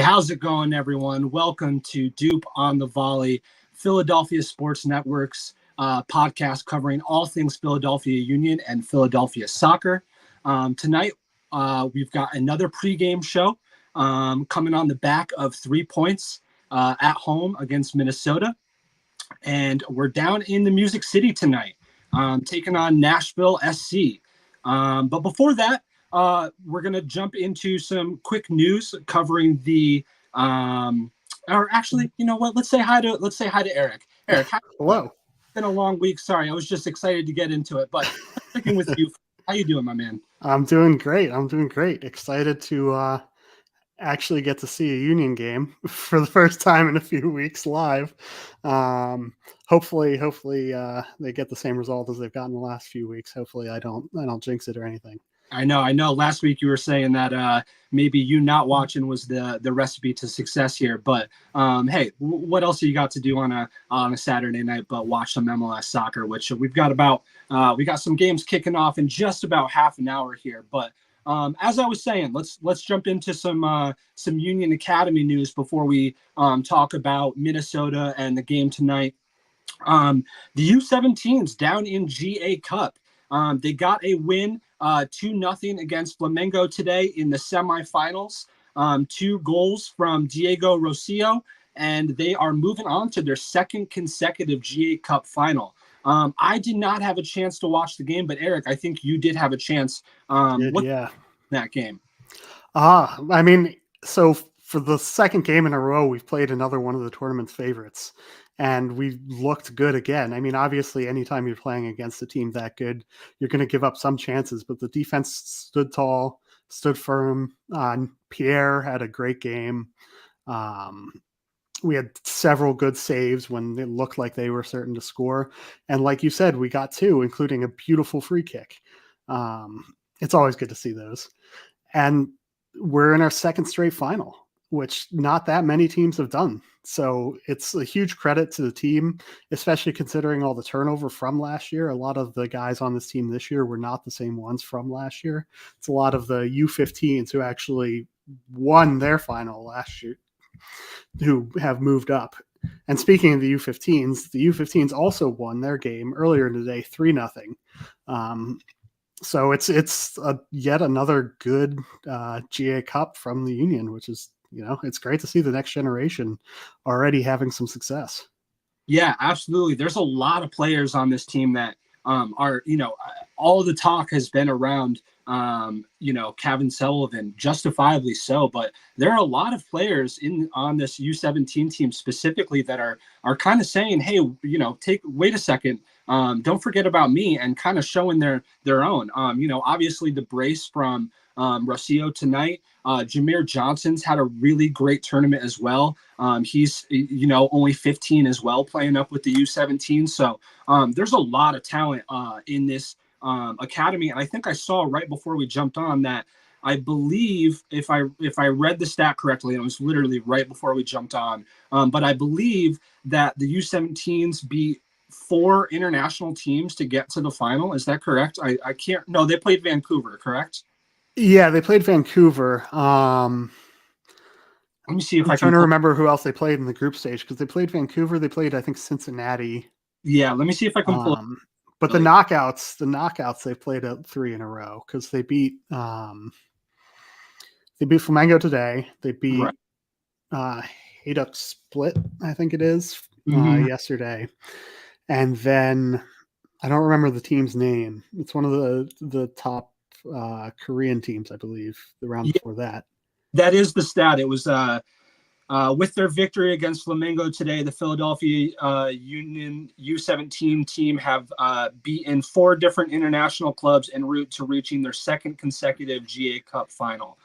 how's it going, everyone? Welcome to Doop on the Volley, Philadelphia Sports Network's podcast covering all things Philadelphia Union and Philadelphia soccer. Tonight, we've got another pregame show coming on the back of 3 points at home against Minnesota. And we're down in the Music City tonight, taking on Nashville SC. But before that, we're going to jump into some quick news covering the or actually, you know what? Let's say hi to Eric. Eric, hello. It's been a long week. Sorry, I was just excited to get into it. But sticking with you, how you doing, my man? I'm doing great. Excited to actually get to see a Union game for the first time in a few weeks live. Hopefully they get the same result as they've gotten the last few weeks. Hopefully I don't jinx it or anything. I know. Last week you were saying that maybe you not watching was the recipe to success here. But hey, what else have you got to do on a Saturday night but watch some MLS soccer? Which we got some games kicking off in just about half an hour here. But as I was saying, let's jump into some Union Academy news before we talk about Minnesota and the game tonight. The U17s down in GA Cup. They got a win 2-0 against Flamengo today in the semifinals. 2 goals from Diego Rocio, and they are moving on to their second consecutive GA Cup final. I did not have a chance to watch the game, but Eric, I think you did have a chance. That game? I mean, so for the second game in a row, we've played another one of the tournament's favorites, and we looked good again. I mean, obviously, anytime you're playing against a team that good, you're going to give up some chances, but the defense stood tall, stood firm. Pierre had a great game. We had several good saves when it looked like they were certain to score. And like you said, we got 2, including a beautiful free kick. It's always good to see those. And we're in our second straight final, which not that many teams have done. So it's a huge credit to the team, especially considering all the turnover from last year. A lot of the guys on this team this year were not the same ones from last year. It's a lot of the U15s who actually won their final last year who have moved up. And speaking of the U15s also won their game earlier today, 3-0. So it's yet another good GA Cup from the Union, which is, it's great to see the next generation already having some success. Yeah, absolutely. There's a lot of players on this team that are, all of the talk has been around, Kevin Sullivan, justifiably so. But there are a lot of players on this U17 team specifically that are kind of saying, hey, wait a second. Don't forget about me, and kind of showing their own. Obviously the brace from Rocio tonight. Jameer Johnson's had a really great tournament as well. He's only 15 as well, playing up with the U17. So there's a lot of talent in this academy, and I think I saw right before we jumped on that. I believe if I read the stat correctly, and it was literally right before we jumped on, but I believe that the U17s beat 4 international teams to get to the final. Is that correct? I can't. No, they played Vancouver, correct? Yeah, they played Vancouver. Let me see if I'm trying to remember who else they played in the group stage, because they played Vancouver. They played, I think, Cincinnati. Yeah, let me see if I can pull. But the knockouts, they played 3 in a row, because they beat Flamengo today. They beat Hajduk Split, I think it is, yesterday. And then I don't remember the team's name. It's one of the top Korean teams, I believe, the round before that. That is the stat. It was with their victory against Flamengo today, the Philadelphia Union U17 team have beaten 4 different international clubs en route to reaching their second consecutive GA Cup final,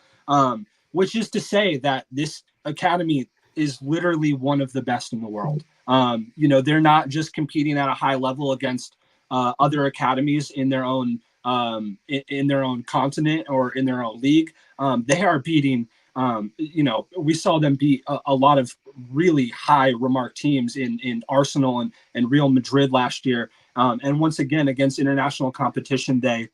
which is to say that this academy is literally one of the best in the world. They're not just competing at a high level against other academies in their own continent or in their own league. They are beating. We saw them beat a lot of really high remarked teams in Arsenal and Real Madrid last year. And once again, against international competition, they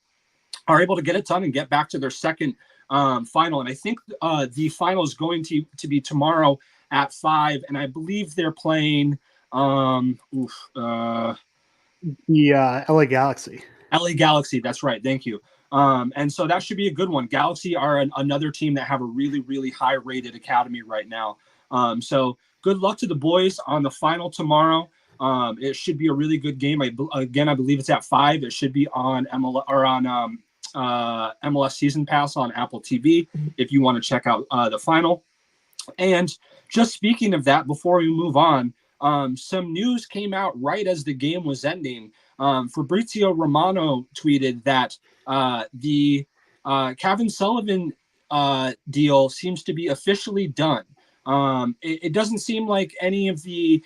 are able to get it done and get back to their second final. And I think the final is going to be tomorrow at 5. And I believe they're playing the LA Galaxy. LA Galaxy. That's right. Thank you. And so that should be a good one. Galaxy are another team that have a really, really high rated academy right now. So good luck to the boys on the final tomorrow. It should be a really good game. I believe it's at 5. It should be on MLS Season Pass on Apple TV if you want to check out the final. And just speaking of that, before we move on, some news came out right as the game was ending. Fabrizio Romano tweeted that the Kevin Sullivan deal seems to be officially done. It doesn't seem like any of the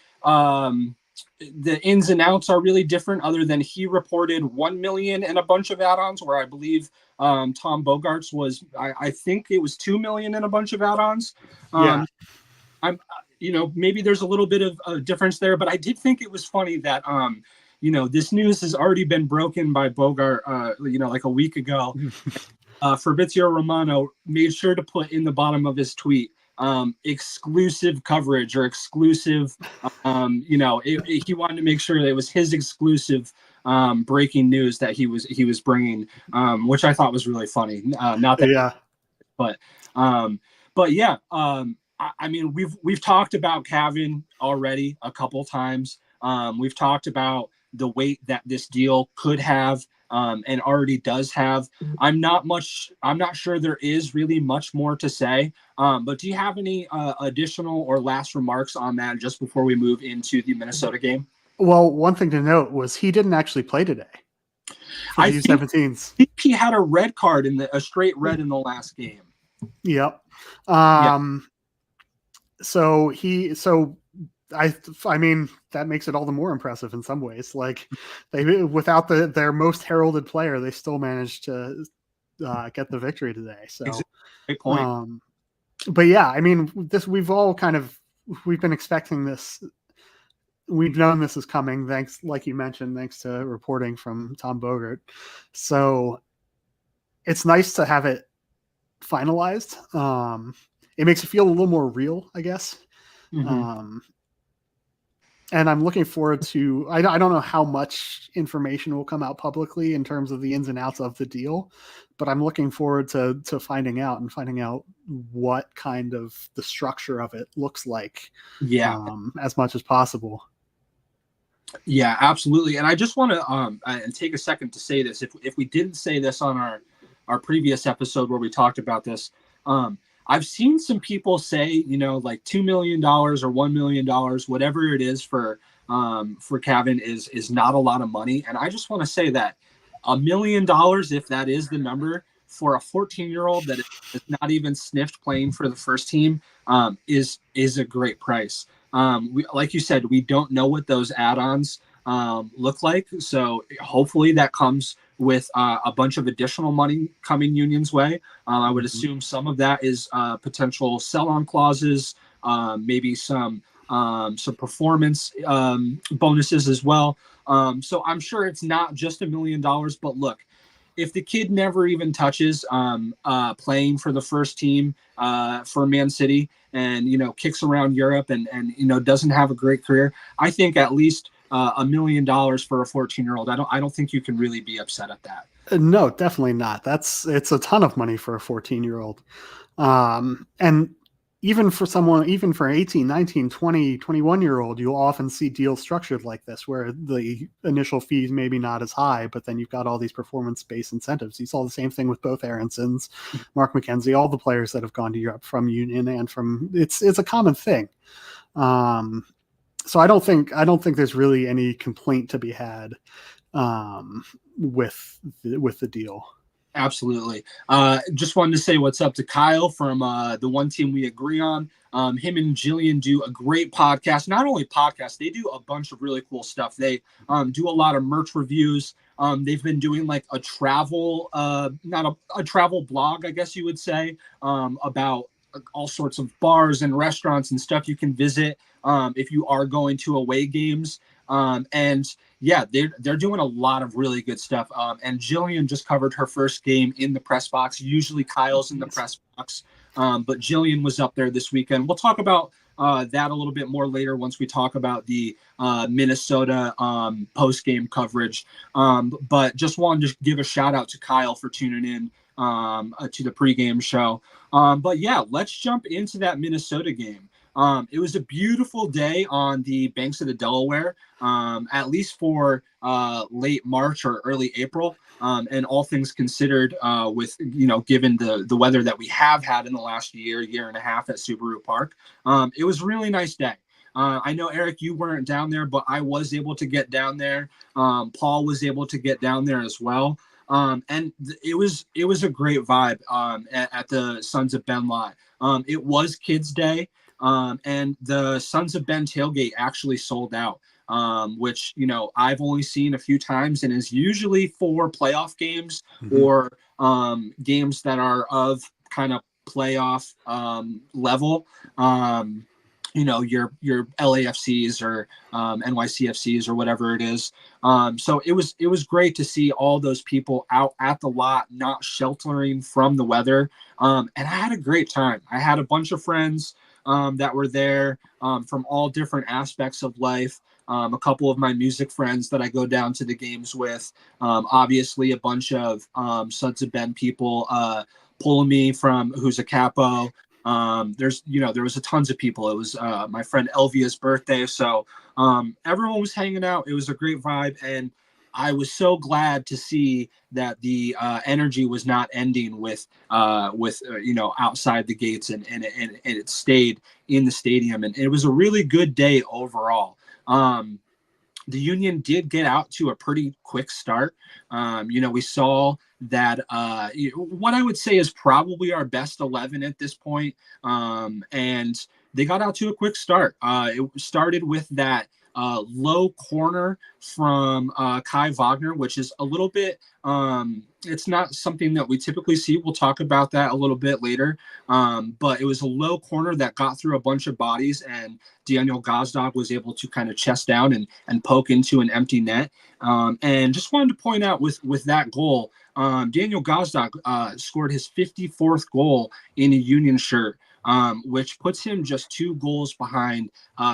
ins and outs are really different, other than he reported 1 million and a bunch of add-ons, where I believe Tom Bogarts was, I think it was 2 million and a bunch of add-ons. Yeah. Maybe there's a little bit of a difference there, but I did think it was funny that this news has already been broken by Bogart, like a week ago. Fabrizio Romano made sure to put in the bottom of his tweet, exclusive coverage or exclusive, he wanted to make sure that it was his exclusive breaking news that he was bringing, which I thought was really funny. Not that, yeah, but yeah. I mean, we've talked about Kevin already a couple times. We've talked about the weight that this deal could have, and already does have. I'm not sure there is really much more to say. But do you have any additional or last remarks on that just before we move into the Minnesota game? Well, one thing to note was he didn't actually play today for the U17s. I think he had a red card a straight red in the last game. Yep. So I mean, that makes it all the more impressive in some ways. Like, they, without their most heralded player, they still managed to get the victory today. So, great point. But yeah, I mean, we've been expecting this. We've known this is coming. Thanks, like you mentioned, thanks to reporting from Tom Bogart. So it's nice to have it finalized. It makes it feel a little more real, I guess. Mm-hmm. And I'm looking forward to, I don't know how much information will come out publicly in terms of the ins and outs of the deal, but I'm looking forward to finding out what kind of the structure of it looks like. Yeah. As much as possible. Yeah, absolutely. And I just want to take a second to say this. If we didn't say this on our previous episode where we talked about this, I've seen some people say, like $2 million or $1 million, whatever it is for Kevin is not a lot of money. And I just want to say that $1 million, if that is the number for a 14-year-old that is not even sniffed playing for the first team, is a great price. Like you said, we don't know what those add-ons look like. So hopefully that comes with a bunch of additional money coming Union's way. I would assume some of that is potential sell-on clauses, maybe some performance bonuses as well. So I'm sure it's not just $1 million, but look, if the kid never even touches playing for the first team for Man City and, kicks around Europe and doesn't have a great career, I think at least $1 million for a 14-year-old. I don't think you can really be upset at that. No, definitely not. It's a ton of money for a 14-year-old. And even for 18, 19, 20, 21-year-old, you'll often see deals structured like this, where the initial fees maybe not as high, but then you've got all these performance-based incentives. You saw the same thing with both Aaronsons, Mark McKenzie, all the players that have gone to Europe from Union and it's a common thing. So I don't think there's really any complaint to be had with the deal. Absolutely. Just wanted to say what's up to Kyle from the one team we agree on. Him and Jillian do a great podcast. Not only podcast, they do a bunch of really cool stuff. They do a lot of merch reviews. They've been doing like a travel, not a travel blog, I guess you would say, about all sorts of bars and restaurants and stuff you can visit if you are going to away games. And yeah, they're doing a lot of really good stuff. And Jillian just covered her first game in the press box. Usually Kyle's in the press box, but Jillian was up there this weekend. We'll talk about that a little bit more later once we talk about the Minnesota post game coverage. But just wanted to give a shout out to Kyle for tuning in to the pregame show. But yeah, let's jump into that Minnesota game. It was a beautiful day on the banks of the Delaware, at least for late March or early April. And all things considered, with given the weather that we have had in the last year and a half at Subaru Park, it was a really nice day. I know, Eric, you weren't down there, but I was able to get down there. Paul was able to get down there as well. And it was a great vibe at the Sons of Ben lot. It was Kids Day, and the Sons of Ben tailgate actually sold out, which I've only seen a few times, and is usually for playoff games or games that are of kind of playoff level. Your LAFCs or NYCFCs or whatever it is. So it was great to see all those people out at the lot, not sheltering from the weather. And I had a great time. I had a bunch of friends that were there from all different aspects of life. A couple of my music friends that I go down to the games with. Obviously, a bunch of Sons of Ben people pulling me from who's a capo. There was a tons of people. It was my friend Elvia's birthday, so everyone was hanging out. It was a great vibe, and I was so glad to see that the energy was not ending with outside the gates, and it stayed in the stadium, and it was a really good day overall. The Union did get out to a pretty quick start. We saw that what I would say is probably our best 11 at this point. And they got out to a quick start. It started with that low corner from Kai Wagner, which is a little bit, it's not something that we typically see. We'll talk about that a little bit later. But it was a low corner that got through a bunch of bodies, and Daniel Gazdag was able to kind of chest down and poke into an empty net. And just wanted to point out with that goal, Daniel Gazdag scored his 54th goal in a Union shirt. Which puts him just 2 goals behind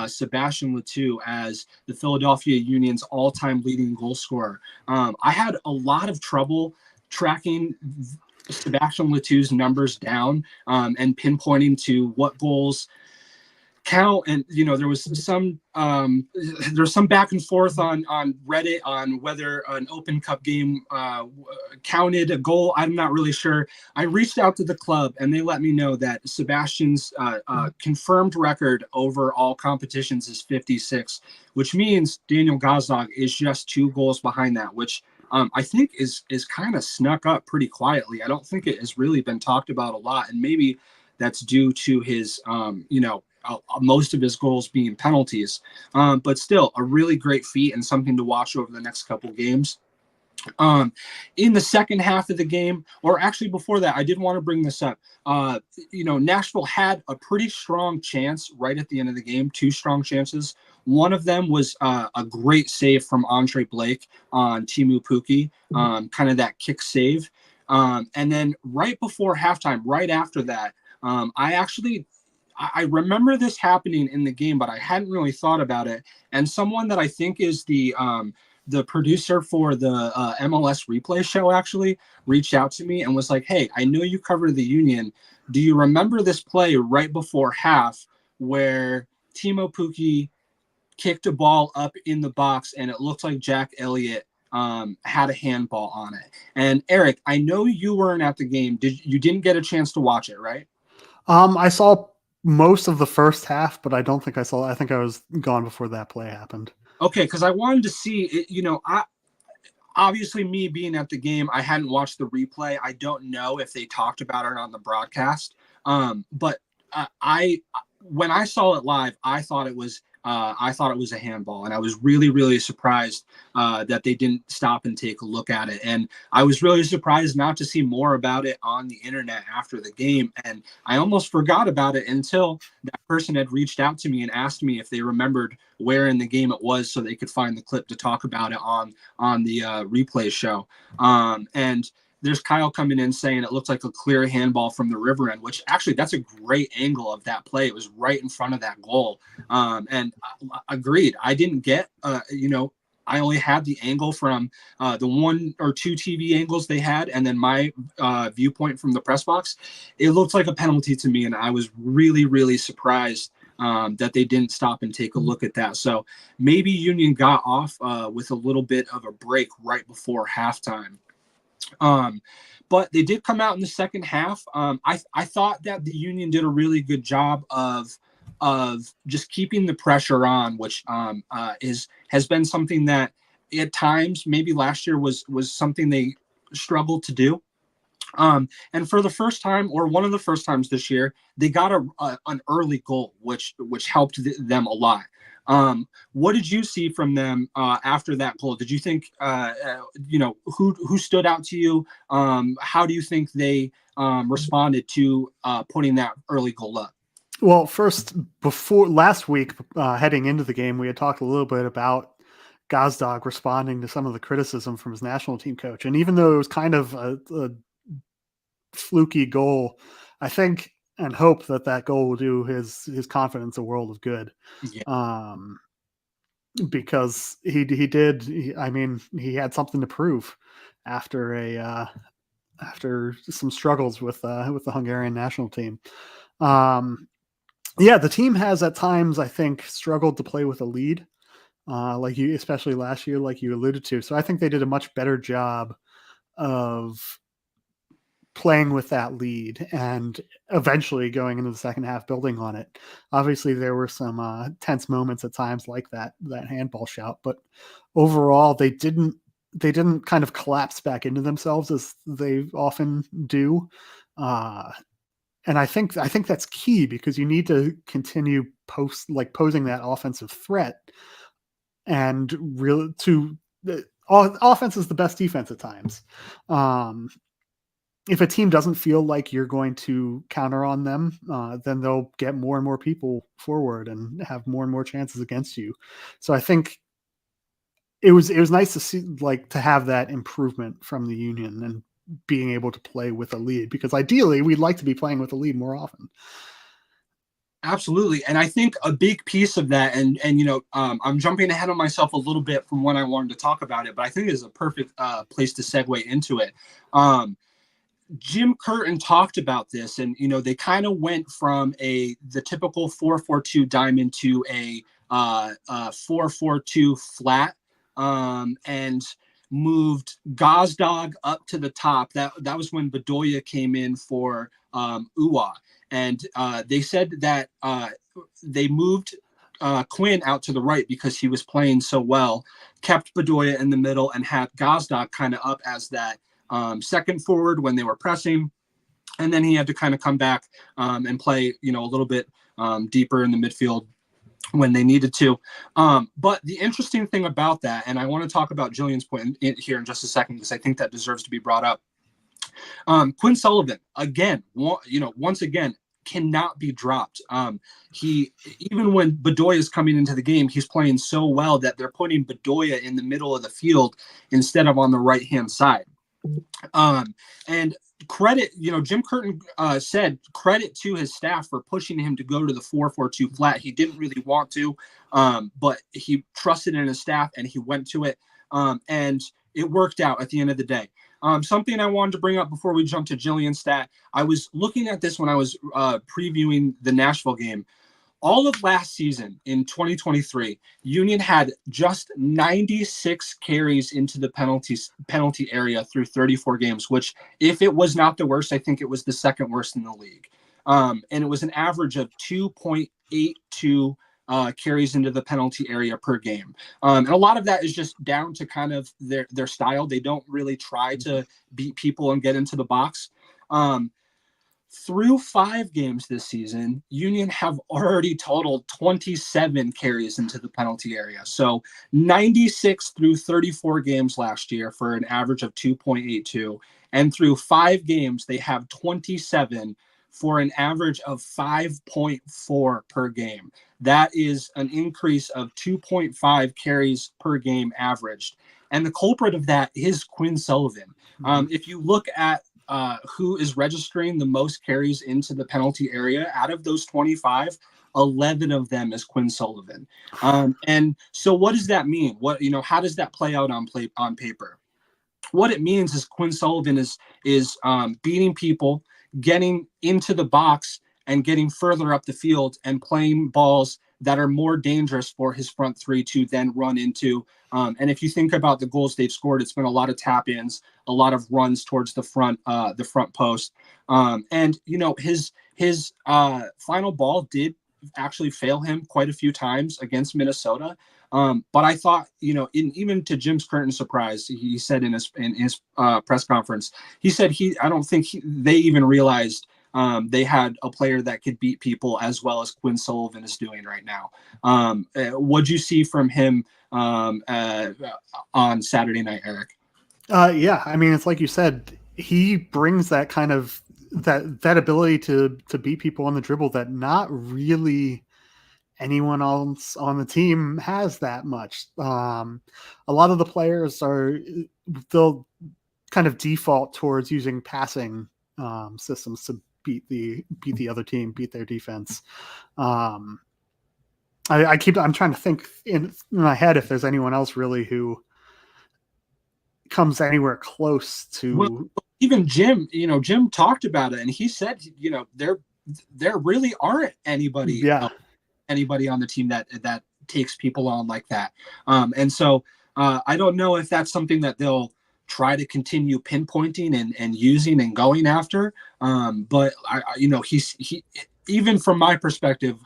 Sebastian Letou as the Philadelphia Union's all-time leading goal scorer. I had a lot of trouble tracking Sebastian Letou's numbers down and pinpointing to what goals count, and there was some back and forth on Reddit on whether an Open Cup game counted a goal. I'm not really sure. I reached out to the club, and they let me know that Sebastian's confirmed record over all competitions is 56, which means Daniel Gazdag is just 2 goals behind that, which I think is kind of snuck up pretty quietly. I don't think it has really been talked about a lot, and maybe that's due to his most of his goals being penalties, but still a really great feat and something to watch over the next couple games. In the second half of the game, or actually before that, I did want to bring this up. Nashville had a pretty strong chance right at the end of the game, 2 strong chances. One of them was a great save from Andre Blake on Teemu Pukki, kind of that kick save. And then right before halftime, right after that, I remember this happening in the game, but I hadn't really thought about it. And someone that I think is the producer for the MLS replay show actually reached out to me and was like, "Hey, I know you cover the Union. Do you remember this play right before half where Teemu Pukki kicked a ball up in the box and it looked like Jack Elliott had a handball on it?" And Eric, I know you weren't at the game. You didn't get a chance to watch it, right? I saw most of the first half, but I don't think I think I was gone before that play happened. Okay, because I wanted to see it. Obviously, me being at the game, I hadn't watched the replay. I don't know if they talked about it on the broadcast. But when I saw it live, I thought it was I thought it was a handball, and I was really, really surprised that they didn't stop and take a look at it. And I was really surprised not to see more about it on the internet after the game. And I almost forgot about it until that person had reached out to me and asked me if they remembered where in the game it was, so they could find the clip to talk about it on the replay show. And there's Kyle coming in saying it looked like a clear handball from the river end, which actually that's a great angle of that play. It was right in front of that goal. And agreed. I didn't get, I only had the angle from the 1 or 2 TV angles they had, and then my viewpoint from the press box. It looked like a penalty to me, and I was really, really surprised that they didn't stop and take a look at that. So maybe Union got off with a little bit of a break right before halftime. But they did come out in the second half. I thought that the Union did a really good job of just keeping the pressure on, which has been something that at times maybe last year was something they struggled to do. And for the first time, or one of the first times this year, they got an early goal, which helped them a lot. What did you see from them after that goal? Did you think, who stood out to you? How do you think they responded to putting that early goal up? Well, first, before last week, heading into the game, we had talked a little bit about Gazdag responding to some of the criticism from his national team coach. And even though it was kind of a fluky goal, I think and hope that goal will do his confidence a world of good. Yeah. Because he did. He had something to prove after after some struggles with the Hungarian national team. The team has at times, I think, struggled to play with a lead, especially last year, like you alluded to. So I think they did a much better job of playing with that lead and eventually going into the second half, building on it. Obviously, there were some tense moments at times, like that handball shout, but overall, they didn't kind of collapse back into themselves as they often do. And I think that's key, because you need to continue posing that offensive threat, and really offense is the best defense at times. If a team doesn't feel like you're going to counter on them, then they'll get more and more people forward and have more and more chances against you. So I think it was nice to see, to have that improvement from the Union and being able to play with a lead, because ideally we'd like to be playing with a lead more often. Absolutely. And I think a big piece of that, and I'm jumping ahead of myself a little bit from when I wanted to talk about it, but I think it's a perfect place to segue into it. Jim Curtin talked about this, and they kind of went from the typical 4-4-2 diamond to a 4-4-2 flat, and moved Gazdag up to the top. That was when Bedoya came in for Uwa, and they said that they moved Quinn out to the right because he was playing so well, kept Bedoya in the middle, and had Gazdag kind of up as that second forward when they were pressing, and then he had to kind of come back and play a little bit deeper in the midfield when they needed to. But the interesting thing about that, and I want to talk about Jillian's point here in just a second, because I think that deserves to be brought up. Quinn Sullivan, again, once again, cannot be dropped. He, even when Bedoya is coming into the game, he's playing so well that they're putting Bedoya in the middle of the field instead of on the right-hand side. And credit, Jim Curtin said credit to his staff for pushing him to go to the 4-4-2 flat. He didn't really want to, but he trusted in his staff and he went to it. And it worked out at the end of the day. Something I wanted to bring up before we jump to Jillian's stat. I was looking at this when I was previewing the Nashville game. All of last season in 2023, Union had just 96 carries into the penalty area through 34 games, which, if it was not the worst, I think it was the second worst in the league. And it was an average of 2.82 carries into the penalty area per game. And a lot of that is just down to kind of their style. They don't really try to beat people and get into the box. Through 5 games this season, Union have already totaled 27 carries into the penalty area. So 96 through 34 games last year for an average of 2.82. And through 5 games, they have 27 for an average of 5.4 per game. That is an increase of 2.5 carries per game averaged. And the culprit of that is Quinn Sullivan. If you look at who is registering the most carries into the penalty area, out of those 25, 11 of them is Quinn Sullivan. And so what does that mean? How does that play out on paper? What it means is Quinn Sullivan is beating people, getting into the box, and getting further up the field and playing balls that are more dangerous for his front three to then run into. And if you think about the goals they've scored, it's been a lot of tap-ins, a lot of runs towards the front post. And his final ball did actually fail him quite a few times against Minnesota. But I thought, even to Jim Curtin's surprise, he said in his press conference, he said I don't think they even realized they had a player that could beat people as well as Quinn Sullivan is doing right now. What'd you see from him on Saturday night, Eric? Yeah, I mean, it's like you said, he brings that kind of that ability to beat people on the dribble that not really anyone else on the team has that much. A lot of the players they'll kind of default towards using passing systems to beat the other team, beat their defense. I'm trying to think in my head if there's anyone else really who comes anywhere close to. Well, even Jim talked about it, and he said, there really aren't anybody on the team that takes people on like that. And so I don't know if that's something that they'll try to continue pinpointing and using and going after. But he even from my perspective,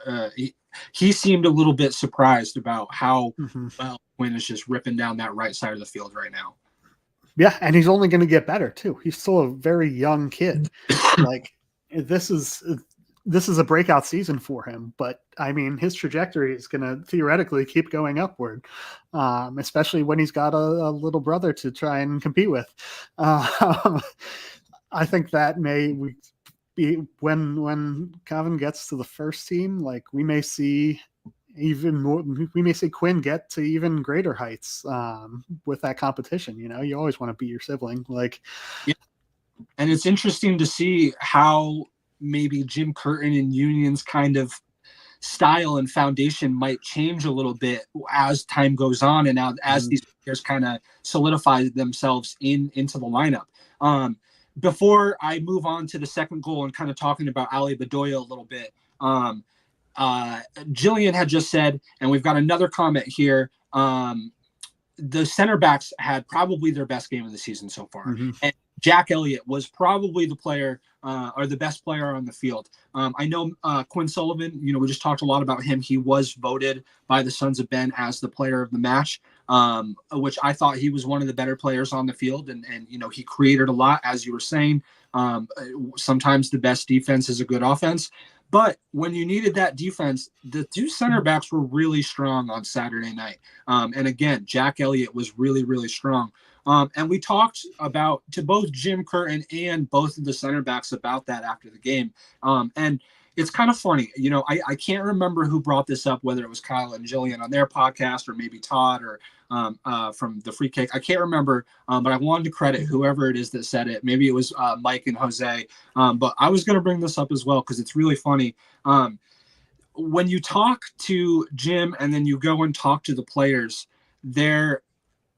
he seemed a little bit surprised about how well Quinn is just ripping down that right side of the field right now. Yeah, and he's only going to get better too. He's still a very young kid. Like this is a breakout season for him, but I mean, his trajectory is going to theoretically keep going upward, especially when he's got a little brother to try and compete with. I think that may be when Cavan gets to the first team, like we may see even more. We may see Quinn get to even greater heights with that competition. You always want to beat your sibling, yeah. And it's interesting to see how maybe Jim Curtin and Union's kind of style and foundation might change a little bit as time goes on and as these players kind of solidify themselves into the lineup. Before I move on to the second goal and kind of talking about Ali Bedoya a little bit, Jillian had just said, and we've got another comment here, the center backs had probably their best game of the season so far. And Jack Elliott was probably the player or the best player on the field. I know Quinn Sullivan, we just talked a lot about him. He was voted by the Sons of Ben as the player of the match, which I thought he was one of the better players on the field. And he created a lot, as you were saying. Sometimes the best defense is a good offense. But when you needed that defense, the two center backs were really strong on Saturday night. And again, Jack Elliott was really, really strong. And we talked to both Jim Curtin and both of the center backs about that after the game. And it's kind of funny, I can't remember who brought this up, whether it was Kyle and Jillian on their podcast or maybe Todd or from the Free Kick. I can't remember, but I wanted to credit whoever it is that said it. Maybe it was Mike and Jose. But I was going to bring this up as well because it's really funny. When you talk to Jim and then you go and talk to the players, their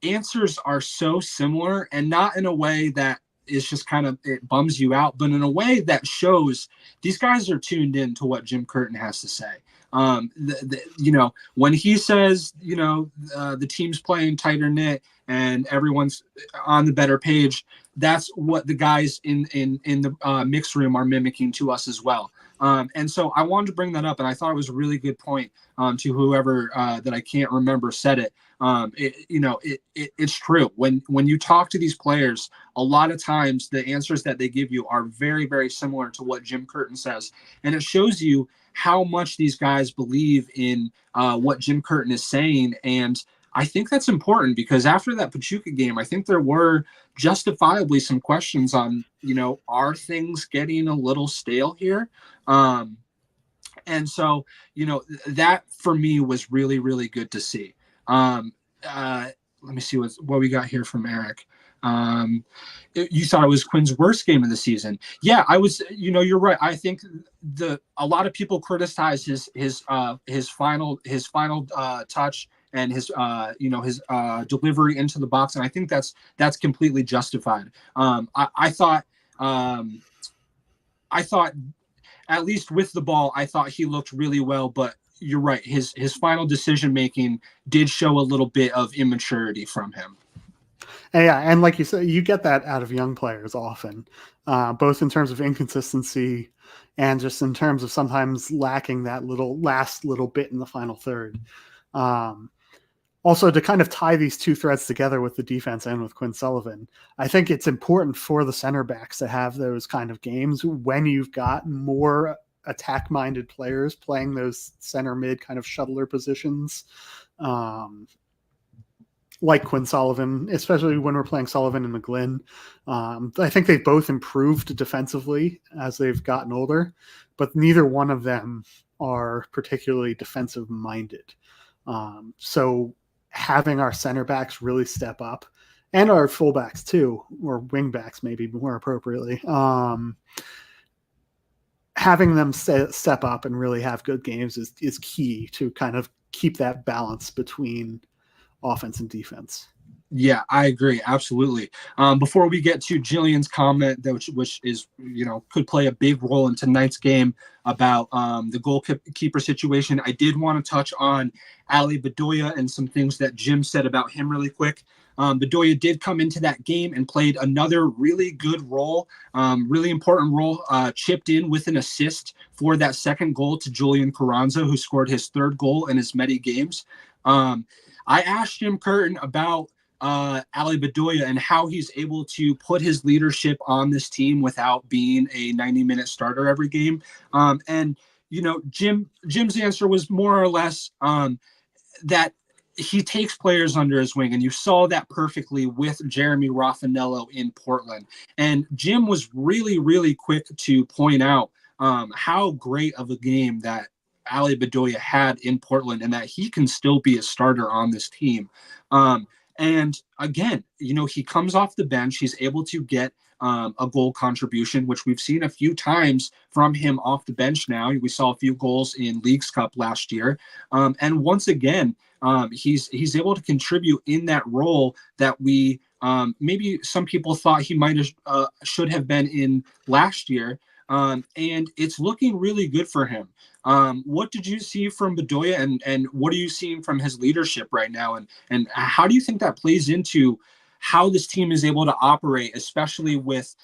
answers are so similar, and not in a way that is just kind of it bums you out, but in a way that shows these guys are tuned in to what Jim Curtin has to say. When he says, the team's playing tighter knit and everyone's on the better page, that's what the guys in the mix room are mimicking to us as well. And so I wanted to bring that up, and I thought it was a really good point to whoever that I can't remember said it. It's true. When you talk to these players, a lot of times the answers that they give you are very, very similar to what Jim Curtin says. And it shows you how much these guys believe in what Jim Curtin is saying. And I think that's important because after that Pachuca game, I think there were justifiably some questions on, are things getting a little stale here? Um, and so, that for me was really, really good to see. Um, Let me see what we got here from Eric. You thought it was Quinn's worst game of the season. Yeah, I was. You're right. I think a lot of people criticize his final touch and his delivery into the box, and I think that's completely justified. I thought. I thought at least with the ball, I thought he looked really well, but you're right. His final decision making did show a little bit of immaturity from him. Yeah, and like you said, you get that out of young players often, both in terms of inconsistency and just in terms of sometimes lacking that last little bit in the final third. Also, to kind of tie these two threads together with the defense and with Quinn Sullivan, I think it's important for the center backs to have those kind of games when you've got more attack-minded players playing those center mid kind of shuttler positions, like Quinn Sullivan, especially when we're playing Sullivan and McGlynn. I think they've both improved defensively as they've gotten older, but neither one of them are particularly defensive-minded. So having our center backs really step up, and our fullbacks too, or wing backs maybe more appropriately, having them step up and really have good games is key to kind of keep that balance between offense and defense. Yeah, I agree. Absolutely. Before we get to Jillian's comment, which is, could play a big role in tonight's game about the goalkeeper situation, I did want to touch on Ali Bedoya and some things that Jim said about him really quick. Bedoya did come into that game and played another really good role, really important role, chipped in with an assist for that second goal to Julian Carranza, who scored his third goal in as many games. I asked Jim Curtin about Ali Bedoya and how he's able to put his leadership on this team without being a 90-minute starter every game. And Jim's answer was more or less that he takes players under his wing, and you saw that perfectly with Jeremy Raffanello in Portland. And Jim was really, really quick to point out how great of a game that Ali Bedoya had in Portland, and that he can still be a starter on this team. And again, he comes off the bench. He's able to get a goal contribution, which we've seen a few times from him off the bench now. We saw a few goals in Leagues Cup last year. And once again, he's able to contribute in that role that we maybe some people thought he should have been in last year. And it's looking really good for him. What did you see from Bedoya, and what are you seeing from his leadership right now? And how do you think that plays into how this team is able to operate, especially with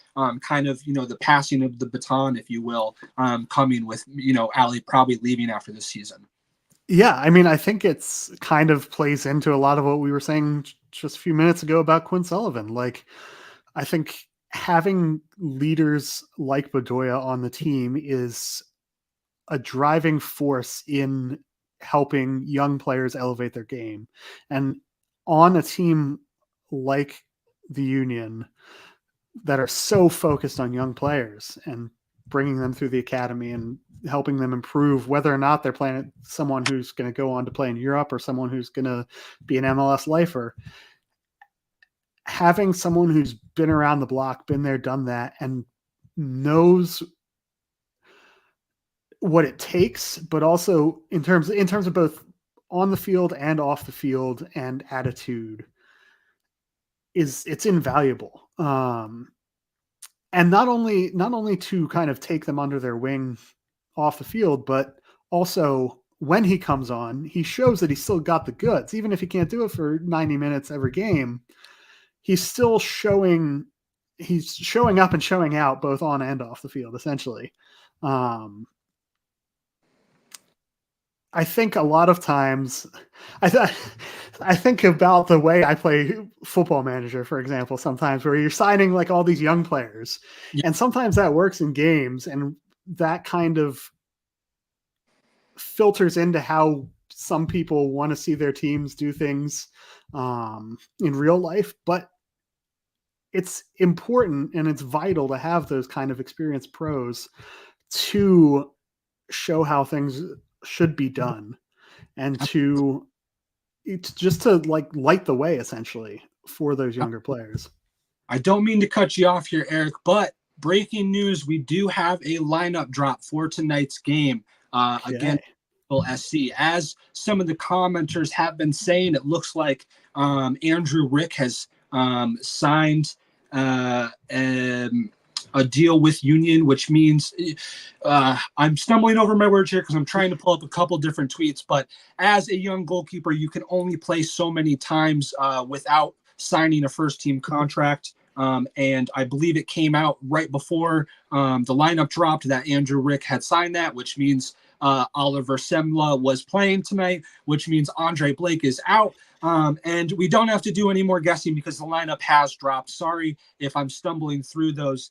kind of, the passing of the baton, if you will, coming with, Ali probably leaving after this season? Yeah, I mean, I think it's kind of plays into a lot of what we were saying just a few minutes ago about Quinn Sullivan. Like, I think having leaders like Bedoya on the team is a driving force in helping young players elevate their game. And on a team like the Union that are so focused on young players and bringing them through the academy and helping them improve, whether or not they're playing someone who's going to go on to play in Europe or someone who's going to be an MLS lifer, having someone who's been around the block, been there, done that, and knows what it takes, but also in terms of both on the field and off the field and attitude, it's invaluable. And not only to kind of take them under their wing off the field, but also when he comes on, he shows that he's still got the goods. Even if he can't do it for 90 minutes every game, he's still showing up and showing out both on and off the field, essentially. I think a lot of times, I I think about the way I play Football Manager, for example. Sometimes where you're signing like all these young players, Yeah, and sometimes that works in games, and that kind of filters into how some people want to see their teams do things in real life. But it's important and it's vital to have those kind of experienced pros to show how things should be done and to it's just to like light the way essentially for those younger players. I don't mean to cut you off here, Eric, but breaking news: we do have a lineup drop for tonight's game against Okay. SC. As some of the commenters have been saying, it looks like Andrew Rick has signed a deal with Union, which means I'm stumbling over my words here because I'm trying to pull up a couple different tweets. But as a young goalkeeper, you can only play so many times without signing a first team contract. And I believe it came out right before the lineup dropped that Andrew Rick had signed that, which means Oliver Semla was playing tonight, which means Andre Blake is out. And we don't have to do any more guessing because the lineup has dropped. Sorry if I'm stumbling through those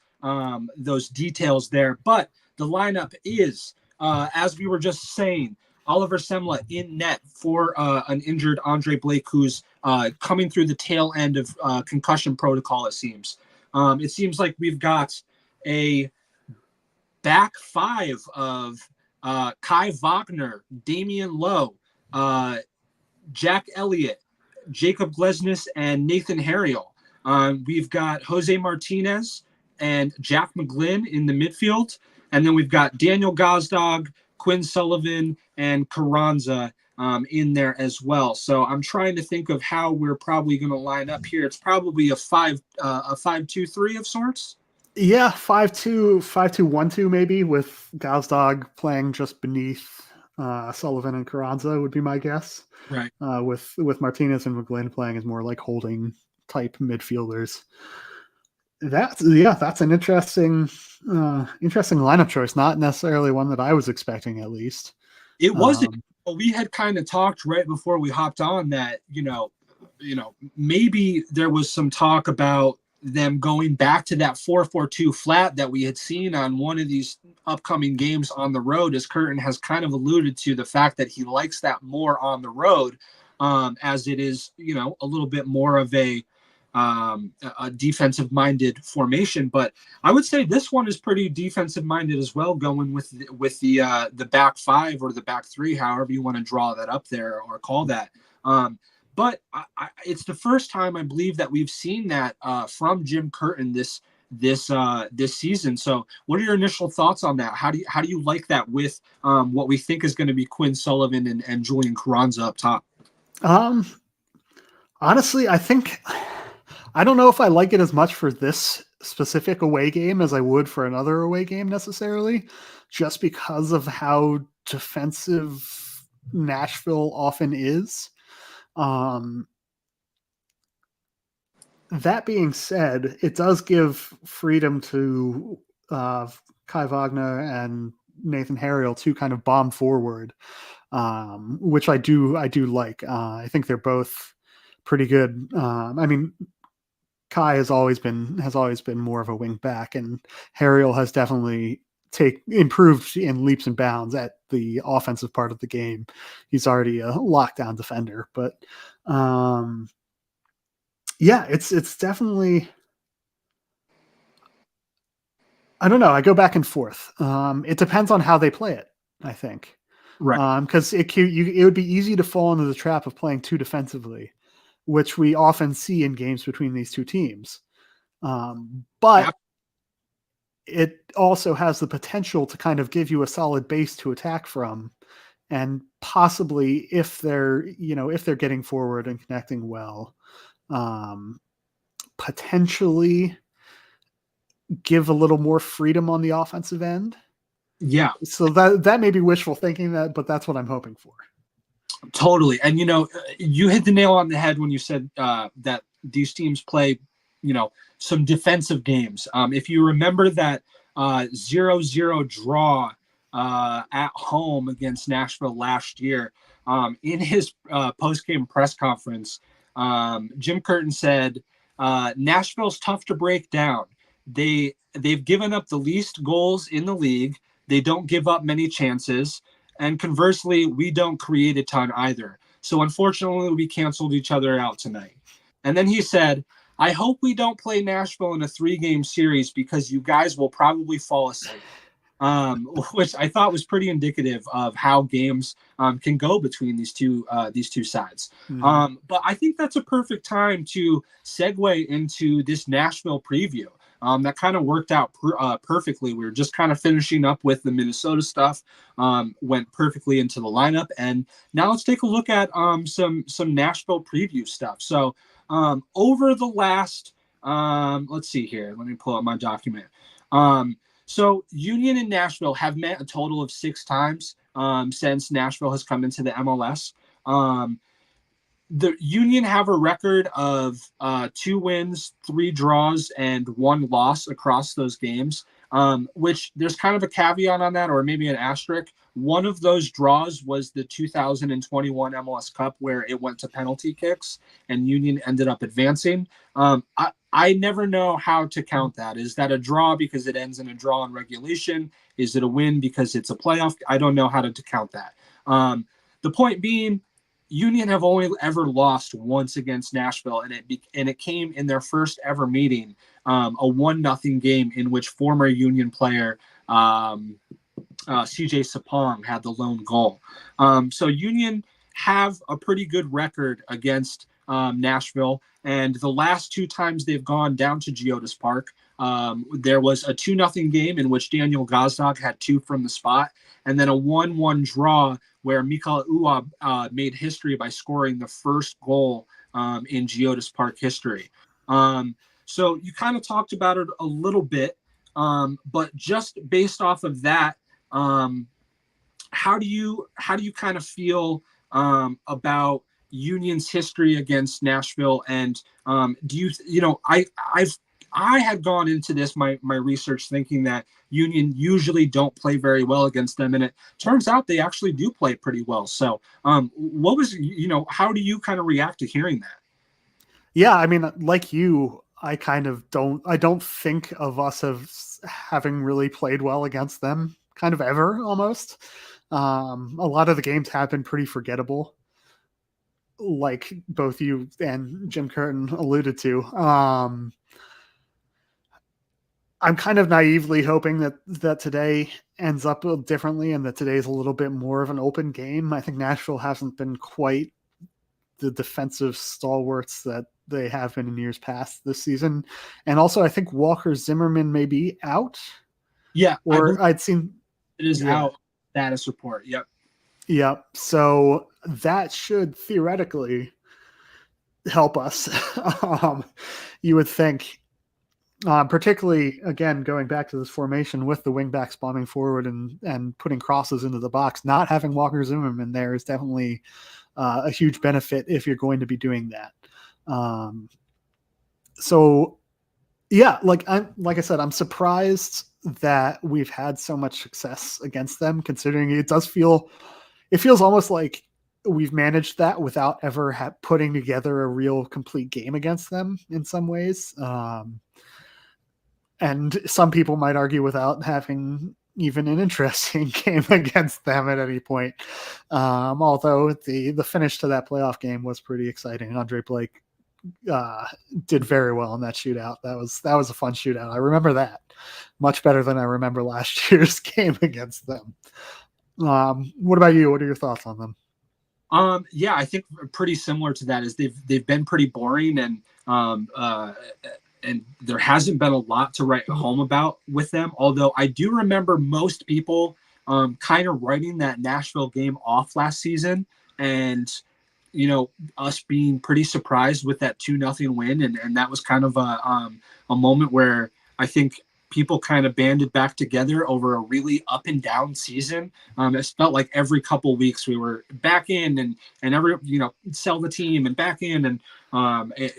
details there, but the lineup is, as we were just saying, Oliver Semla in net for an injured Andre Blake, who's coming through the tail end of concussion protocol, it seems. It seems like we've got a back five of Kai Wagner, Damian Lowe, Jack Elliott, Jacob Glesnes, and Nathan Harriel. We've got Jose Martinez and Jack McGlynn in the midfield. And then we've got Daniel Gazdag, Quinn Sullivan, and Carranza in there as well. So I'm trying to think of how we're probably going to line up here. It's probably a 5-2-3 of sorts. Yeah, 5-2, 5-2-1-2 maybe with Gazdag playing just beneath Sullivan and Carranza would be my guess. Right. With Martinez and McGlynn playing as more like holding type midfielders. That's an interesting lineup choice. Not necessarily one that I was expecting, at least. It wasn't. We had kind of talked right before we hopped on that maybe there was some talk about them going back to that 4-4-2 flat that we had seen on one of these upcoming games on the road, as Curtin has kind of alluded to the fact that he likes that more on the road, as it is, a little bit more of a defensive minded formation. But I would say this one is pretty defensive minded as well, going with the back five or the back three, however you want to draw that up there or call that. But it's the first time I believe that we've seen that from Jim Curtin this season. So what are your initial thoughts on that? How do you like that with what we think is going to be Quinn Sullivan and Julian Carranza up top? Honestly, I don't know if I like it as much for this specific away game as I would for another away game necessarily, just because of how defensive Nashville often is. That being said, it does give freedom to Kai Wagner and Nathan Harriel to kind of bomb forward, which I do like. I think they're both pretty good. I mean, Kai has always been more of a wing back, and Harriel has definitely improved in leaps and bounds at the offensive part of the game. He's already a lockdown defender, but yeah, it's definitely. I don't know. I go back and forth. It depends on how they play it, I think. Right. Because it would be easy to fall into the trap of playing too defensively, which we often see in games between these two teams. But it also has the potential to kind of give you a solid base to attack from, and possibly if they're getting forward and connecting well, potentially give a little more freedom on the offensive end. Yeah. So that may be wishful thinking, but that's what I'm hoping for. Totally. And, you hit the nail on the head when you said that these teams play, some defensive games. If you remember that 0-0 draw at home against Nashville last year. In his post-game press conference, Jim Curtin said, Nashville's tough to break down. They've given up the least goals in the league. They don't give up many chances. And conversely, we don't create a ton either. So unfortunately, we canceled each other out tonight. And then he said, I hope we don't play Nashville in a 3-game series because you guys will probably fall asleep. Which I thought was pretty indicative of how games can go between these two sides. Mhm. But I think that's a perfect time to segue into this Nashville preview. That kind of worked out perfectly. We were just kind of finishing up with the Minnesota stuff, went perfectly into the lineup, and now let's take a look at some Nashville preview stuff. So over the last, let's see here. Let me pull up my document. So Union and Nashville have met a total of 6 times since Nashville has come into the MLS. The Union have a record of 2 wins, 3 draws, and 1 loss across those games, which there's kind of a caveat on that, or maybe an asterisk. One of those draws was the 2021 MLS Cup, where it went to penalty kicks, and Union ended up advancing. I never know how to count that. Is that a draw because it ends in a draw in regulation? Is it a win because it's a playoff? I don't know how to count that. The point being, Union have only ever lost once against Nashville, and it came in their first ever meeting, a 1-0 game in which former Union player CJ Sapong had the lone goal. So Union have a pretty good record against Nashville, and the last 2 times they've gone down to Geodis Park, there was a 2-0 game in which Daniel Gazdag had 2 from the spot, and then a 1-1 draw where Mikael Uab made history by scoring the first goal in Geodis Park history. So you kind of talked about it a little bit, but just based off of that, how do you kind of feel about Union's history against Nashville? And do you know, I had gone into this my research thinking that Union usually don't play very well against them, and it turns out they actually do play pretty well. So what was, how do you kind of react to hearing that? Yeah, I mean, like you, I don't think of us as having really played well against them kind of ever almost. A lot of the games have been pretty forgettable, like both you and Jim Curtin alluded to. I'm kind of naively hoping that today ends up differently and that today's a little bit more of an open game. I think Nashville hasn't been quite the defensive stalwarts that they have been in years past this season. And also, I think Walker Zimmerman may be out. Yeah, I believe Or I'd seen. it is Yeah. out. Status report. Yep. Yep. So that should theoretically help us. You would think, particularly again going back to this formation with the wingbacks bombing forward and putting crosses into the box. Not having Walker Zimmerman there is definitely a huge benefit if you're going to be doing that. So yeah, like I said, I'm surprised that we've had so much success against them, considering it feels almost like we've managed that without ever putting together a real complete game against them in some ways. And some people might argue without having even an interesting game against them at any point. Although the finish to that playoff game was pretty exciting. Andre Blake did very well in that shootout. That was a fun shootout. I remember that much better than I remember last year's game against them. What about you? What are your thoughts on them? Yeah, I think pretty similar to that is they've been pretty boring, and there hasn't been a lot to write home about with them. Although I do remember most people kind of writing that Nashville game off last season, and us being pretty surprised with that 2-0 win, and that was kind of a moment where I think people kind of banded back together over a really up and down season. It felt like every couple weeks we were back in and every sell the team and back in, and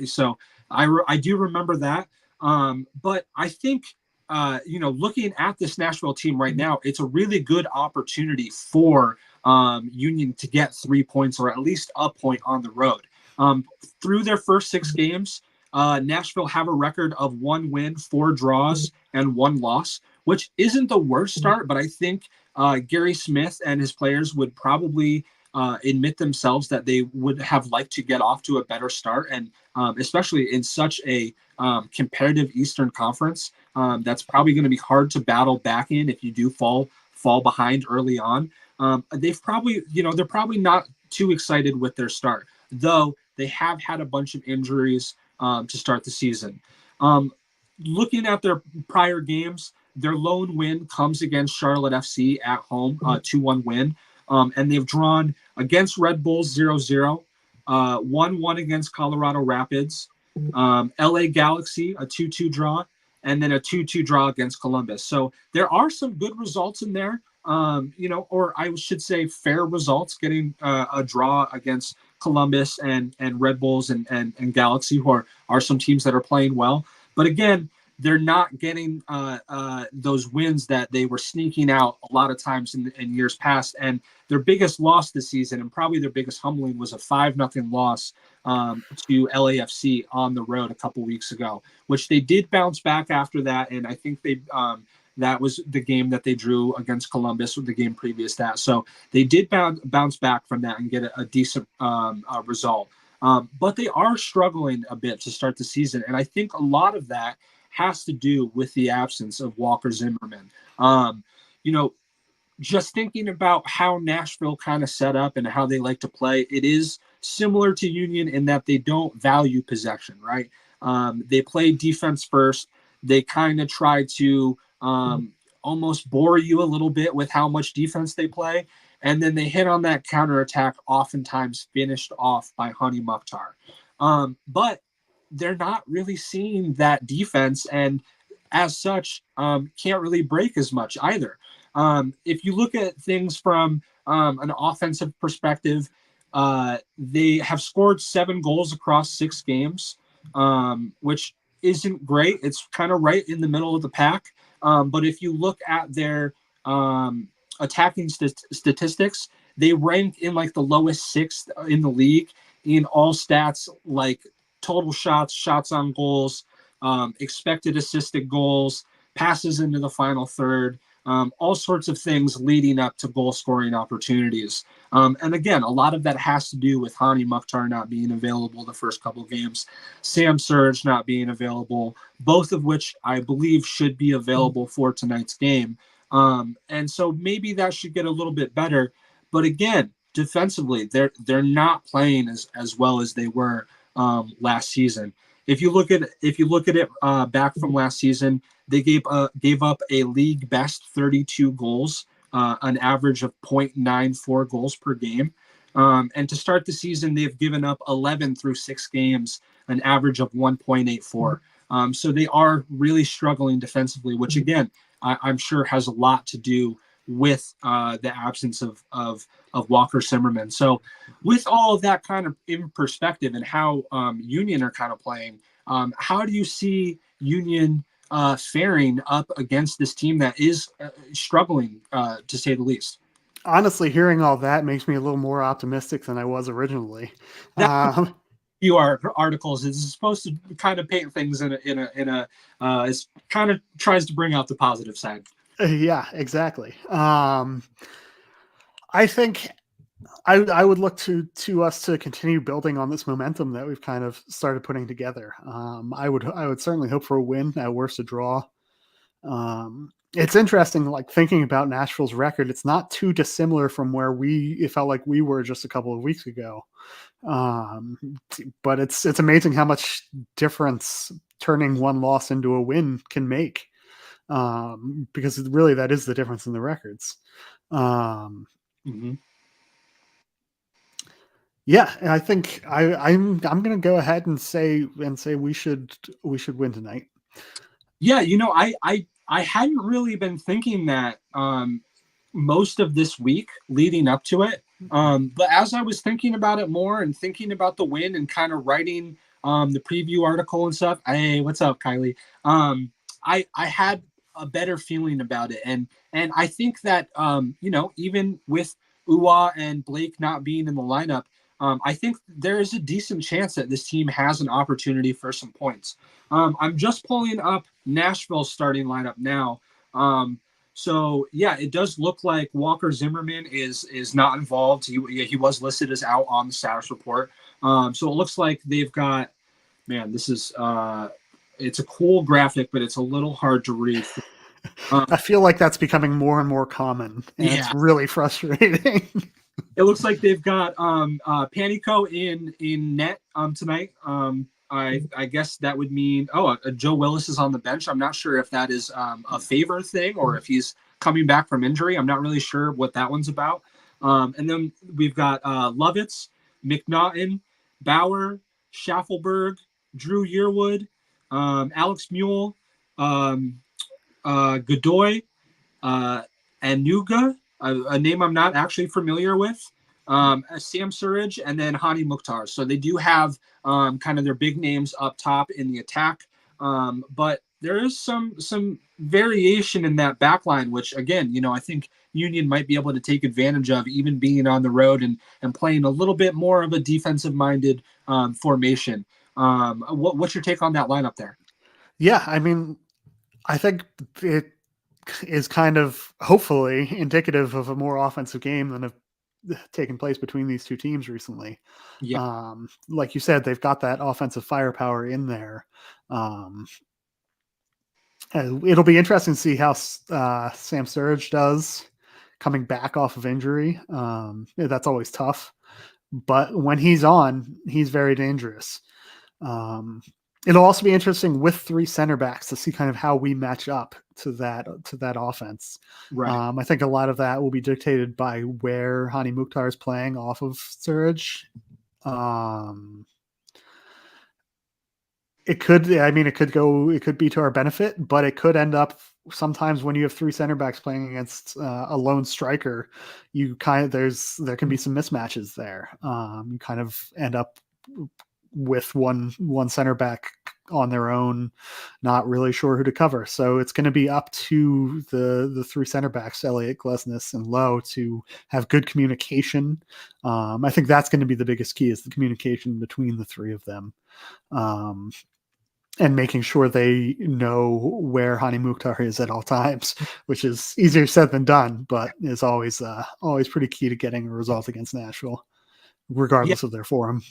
so I do remember that. But I think looking at this Nashville team right now, it's a really good opportunity for Union to get 3 points or at least a point on the road. Through their first 6 games, Nashville have a record of 1 win, 4 draws, and 1 loss, which isn't the worst start, but I think Gary Smith and his players would probably admit themselves that they would have liked to get off to a better start, and especially in such a competitive Eastern Conference, that's probably going to be hard to battle back in if you do fall behind early on. They're probably not too excited with their start, though they have had a bunch of injuries to start the season. Looking at their prior games, their lone win comes against Charlotte FC at home, 2-1 win. And they've drawn against Red Bulls 0-0, 1-1 against Colorado Rapids, LA Galaxy, a 2-2 draw, and then a 2-2 draw against Columbus. So there are some good results in there, or I should say fair results, getting a draw against Columbus and Red Bulls and Galaxy, who are some teams that are playing well. But again, they're not getting those wins that they were sneaking out a lot of times in years past. And their biggest loss this season, and probably their biggest humbling, was a 5-0 loss to LAFC on the road a couple weeks ago, which they did bounce back after that. And I think that was the game that they drew against Columbus, with the game previous to that. So they did bounce back from that and get a decent result. But they are struggling a bit to start the season. And I think a lot of that has to do with the absence of Walker Zimmerman. Just thinking about how Nashville kind of set up and how they like to play, it is similar to Union in that they don't value possession, right? They play defense first. They kind of try to almost bore you a little bit with how much defense they play. And then they hit on that counterattack, oftentimes finished off by Hani Mukhtar. But they're not really seeing that defense, and as such, can't really break as much either. If you look at things from an offensive perspective, they have scored 7 goals across 6 games, which isn't great. It's kind of right in the middle of the pack. But if you look at their attacking statistics, they rank in like the lowest 6th in the league in all stats, like total shots, shots on goals, expected assisted goals, passes into the final third, all sorts of things leading up to goal scoring opportunities. And again, a lot of that has to do with Hani Mukhtar not being available the first couple of games, Sam Surge not being available, both of which I believe should be available for tonight's game. And so maybe that should get a little bit better. But again, defensively, they're not playing as well as they were last season. If you look at it back from last season, they gave up a league best 32 goals, an average of 0.94 goals per game. And to start the season, they've given up 11 through 6 games, an average of 1.84. So they are really struggling defensively, which again, I'm sure has a lot to do with the absence of Walker Zimmerman. So with all of that kind of in perspective and how Union are kind of playing, how do you see Union faring up against this team that is struggling, to say the least? Honestly, hearing all that makes me a little more optimistic than I was originally. Few articles is supposed to kind of paint things in a it kind of tries to bring out the positive side. Yeah, exactly. I think I would look to us to continue building on this momentum that we've kind of started putting together. I would certainly hope for a win, at worst a draw. It's interesting, like thinking about Nashville's record. It's not too dissimilar from where it felt like we were just a couple of weeks ago. But it's amazing how much difference turning one loss into a win can make. Because really that is the difference in the records. Mm-hmm. Yeah, I think I'm going to go ahead and say we should win tonight. Yeah, I hadn't really been thinking that most of this week leading up to it. But as I was thinking about it more and thinking about the win and kind of writing the preview article and stuff, hey, what's up, Kylie? I had a better feeling about it. And I think that even with Ua and Blake not being in the lineup, I think there is a decent chance that this team has an opportunity for some points. I'm just pulling up Nashville's starting lineup now. So yeah, it does look like Walker Zimmerman is not involved. He was listed as out on the status report. So it looks like they've got, man, this is it's a cool graphic, but it's a little hard to read. I feel like that's becoming more and more common, and Yeah, it's really frustrating. it looks like they've got Panico in net tonight. I guess that would mean Joe Willis is on the bench. I'm not sure if that is a favor thing or if he's coming back from injury. I'm not really sure what that one's about. And then we've got Lovitz, McNaughton, Bauer, Schaffelberg, Drew Yearwood, Alex Mule, um, Godoy, and Nuga, a name I'm not actually familiar with, Sam Surridge, and then Hani Mukhtar. So they do have kind of their big names up top in the attack, but there is some variation in that back line, which again, I think Union might be able to take advantage of, even being on the road and playing a little bit more of a defensive-minded formation. What's your take on that lineup there? Yeah, I mean, I think it is kind of hopefully indicative of a more offensive game than have taken place between these two teams recently. Yeah, Like you said, they've got that offensive firepower in there. It'll be interesting to see how Sam Sturridge does coming back off of injury. That's always tough, but when he's on, he's very dangerous. It'll also be interesting with three center backs to see kind of how we match up to that offense. right. I think a lot of that will be dictated by where Hani Mukhtar is playing off of Sturridge. It could be to our benefit, but it could end up sometimes when you have three center backs playing against a lone striker, there can be some mismatches there. You kind of end up with one center back on their own, not really sure who to cover. So it's going to be up to the three center backs, Elliott, Glesnes, and Lowe, to have good communication. I think that's going to be the biggest key, is the communication between the three of them. And making sure they know where Hani Mukhtar is at all times, which is easier said than done, but is always pretty key to getting a result against Nashville, Yeah, regardless of their form.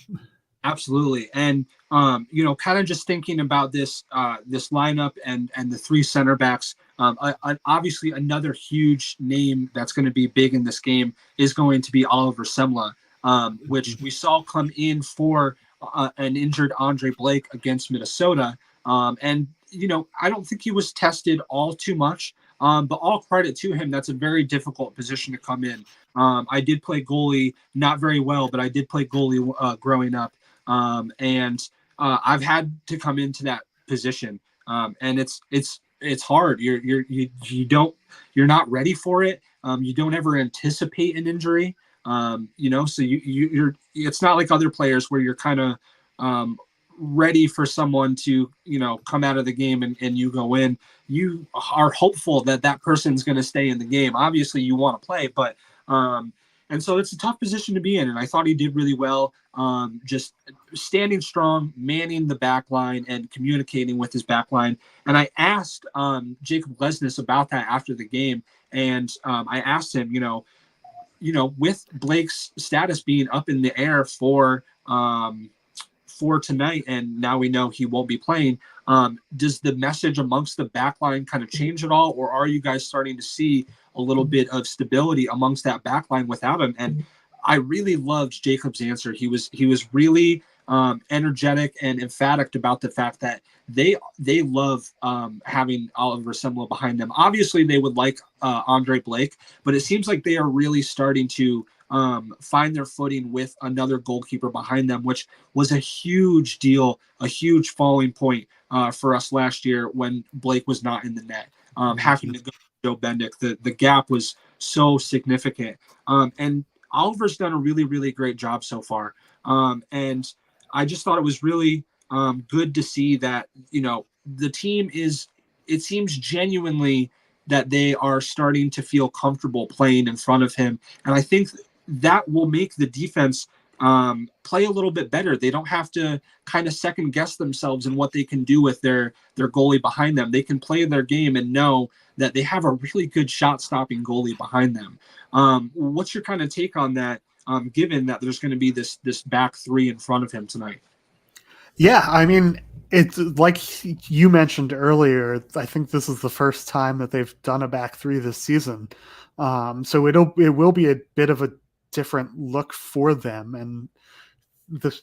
absolutely. And kind of just thinking about this lineup and the three center backs. Obviously, another huge name that's going to be big in this game is going to be Oliver Semla, which we saw come in for an injured Andre Blake against Minnesota. And I don't think he was tested all too much. But all credit to him. That's a very difficult position to come in. I did play goalie, not very well, but I did play goalie growing up. And I've had to come into that position, and it's hard. You're not ready for it. You don't ever anticipate an injury. So you're. It's not like other players where you're kind of ready for someone to come out of the game and you go in. You are hopeful that that person's going to stay in the game. Obviously, you want to play, but and so it's a tough position to be in. And I thought he did really well, just standing strong, manning the back line, and communicating with his back line. And I asked Jacob Glesnes about that after the game, and I asked him, with Blake's status being up in the air for tonight, and now we know he won't be playing. Does the message amongst the backline kind of change at all, or are you guys starting to see a little bit of stability amongst that backline without him? And I really loved Jacob's answer. He was really energetic and emphatic about the fact that they love having Oliver Semla behind them. Obviously, they would like Andre Blake, but it seems like they are really starting to find their footing with another goalkeeper behind them, which was a huge deal, a huge falling point for us last year when Blake was not in the net. Having to go to Joe Bendick, the gap was so significant. And Oliver's done a really, really great job so far. And I just thought it was really good to see that, the team is it seems genuinely that they are starting to feel comfortable playing in front of him. And I think that will make the defense play a little bit better. They don't have to kind of second guess themselves in what they can do with their goalie behind them. They can play their game and know that they have a really good shot stopping goalie behind them. What's your kind of take on that, given that there's going to be this back three in front of him tonight? Yeah, I mean, it's like you mentioned earlier. I think this is the first time that they've done a back three this season, so it will be a bit of a different look for them. And this,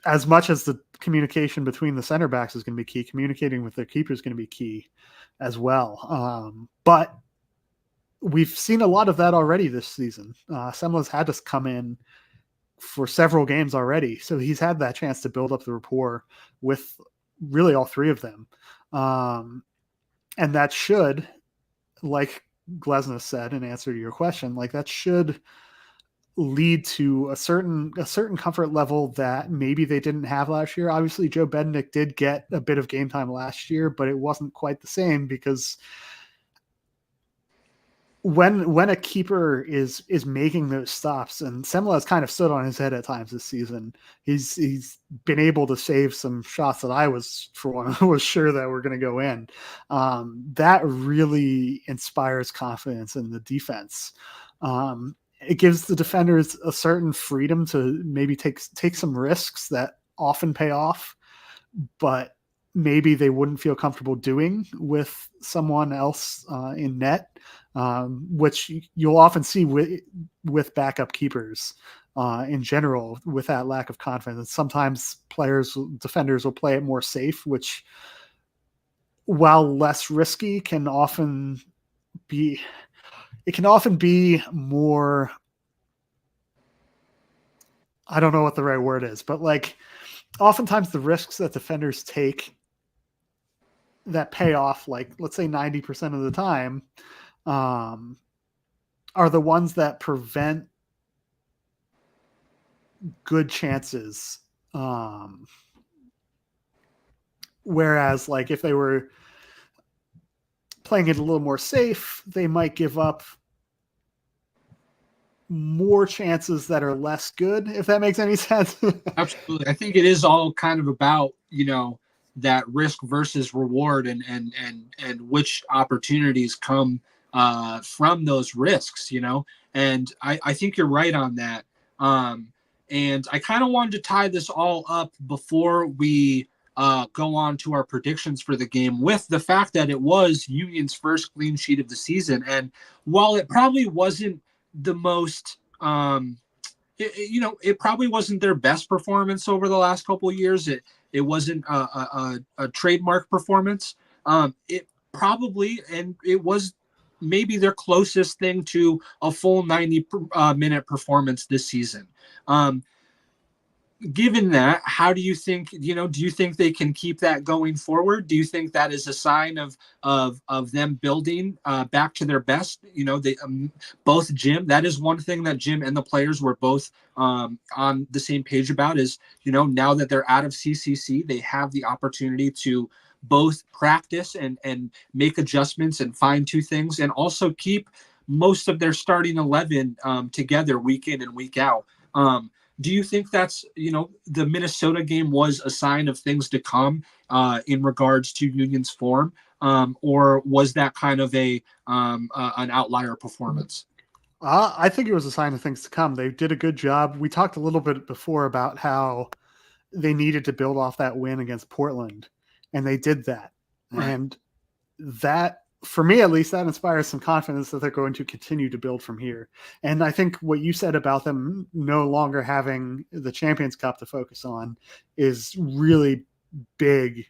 as much as the communication between the center backs is going to be key, communicating with their keeper is going to be key as well. But we've seen a lot of that already this season. Semla's had to come in for several games already, so he's had that chance to build up the rapport with really all three of them, and that should, like Glesna said in answer to your question, like that should lead to a certain comfort level that maybe they didn't have last year. Obviously, Joe Bednick did get a bit of game time last year, but it wasn't quite the same because when a keeper is making those stops, and Semla has kind of stood on his head at times this season, he's been able to save some shots that I was, for one, was sure that were going to go in. That really inspires confidence in the defense. It gives the defenders a certain freedom to maybe take some risks that often pay off, but maybe they wouldn't feel comfortable doing with someone else in net, which you'll often see with backup keepers in general, with that lack of confidence. Sometimes defenders will play it more safe, which, while less risky, can often be more, I don't know what the right word is, but like oftentimes the risks that defenders take that pay off, like let's say 90% of the time, are the ones that prevent good chances. Whereas like if they were playing it a little more safe, they might give up more chances that are less good, if that makes any sense. Absolutely. I think it is all kind of about, that risk versus reward, and which opportunities come from those risks, and I think you're right on that. And I kind of wanted to tie this all up before we go on to our predictions for the game, with the fact that it was Union's first clean sheet of the season. And while it probably wasn't the most, it probably wasn't their best performance over the last couple of years. It wasn't a trademark performance. It probably, and it was maybe their closest thing to a full 90-minute performance this season. Given that, how do you think, do you think they can keep that going forward? Do you think that is a sign of them building back to their best? They both Jim, that is one thing that Jim and the players were both on the same page about, is, now that they're out of CCC, they have the opportunity to both practice and make adjustments and fine tune things, and also keep most of their starting 11 together week in and week out. Do you think that's, the Minnesota game was a sign of things to come in regards to Union's form, or was that kind of an outlier performance? I think it was a sign of things to come. They did a good job. We talked a little bit before about how they needed to build off that win against Portland, and they did that. Right. And that, for me at least, that inspires some confidence that they're going to continue to build from here. And I think what you said about them no longer having the Champions Cup to focus on is really big,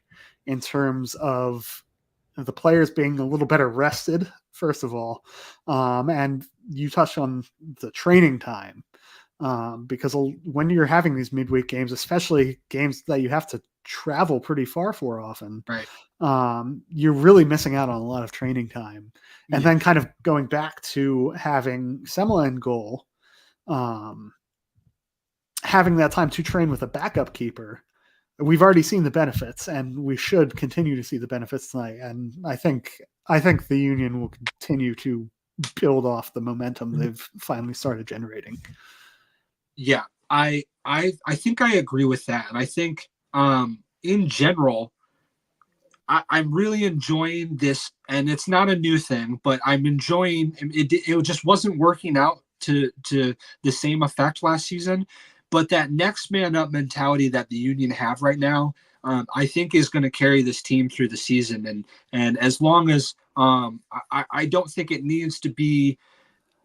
in terms of the players being a little better rested, first of all. And you touched on the training time, because when you're having these midweek games, especially games that you have to travel pretty far for often, Right. You're really missing out on a lot of training time. And Yeah. then kind of going back to having Semla in goal, having that time to train with a backup keeper, we've already seen the benefits, and we should continue to see the benefits tonight. And I think the Union will continue to build off the momentum they've finally started generating. Yeah, I think I agree with that, and I think in general, I'm really enjoying this, and it's not a new thing, but I'm enjoying it. It just wasn't working out to the same effect last season, but that next man up mentality that the Union have right now, I think is going to carry this team through the season, and as long as I don't think it needs to be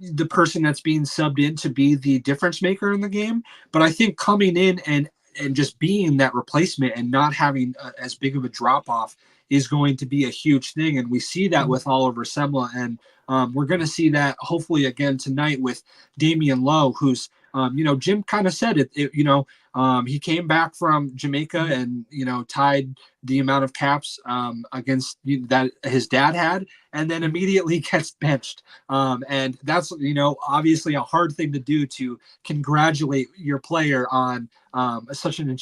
the person that's being subbed in to be the difference maker in the game. But I think coming in and just being that replacement and not having as big of a drop off is going to be a huge thing. And we see that with Oliver Semla. And we're going to see that hopefully again tonight with Damian Lowe, who's, Jim kind of said he came back from Jamaica and, tied the amount of caps against that his dad had, and then immediately gets benched. And that's, obviously a hard thing to do, to congratulate your player on such an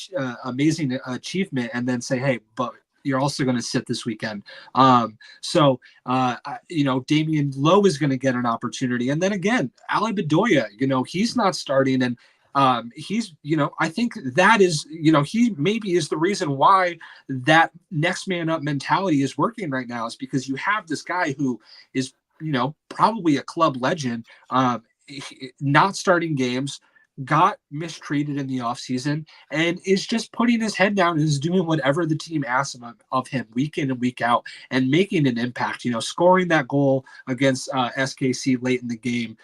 amazing achievement and then say, hey, but you're also going to sit this weekend. Damian Lowe is going to get an opportunity. And then again, Ali Bedoya, he's not starting. And he's, I think that is, he maybe is the reason why that next man up mentality is working right now, is because you have this guy who is, probably a club legend, not starting games, got mistreated in the offseason, and is just putting his head down and is doing whatever the team asks of him week in and week out and making an impact, scoring that goal against SKC late in the game,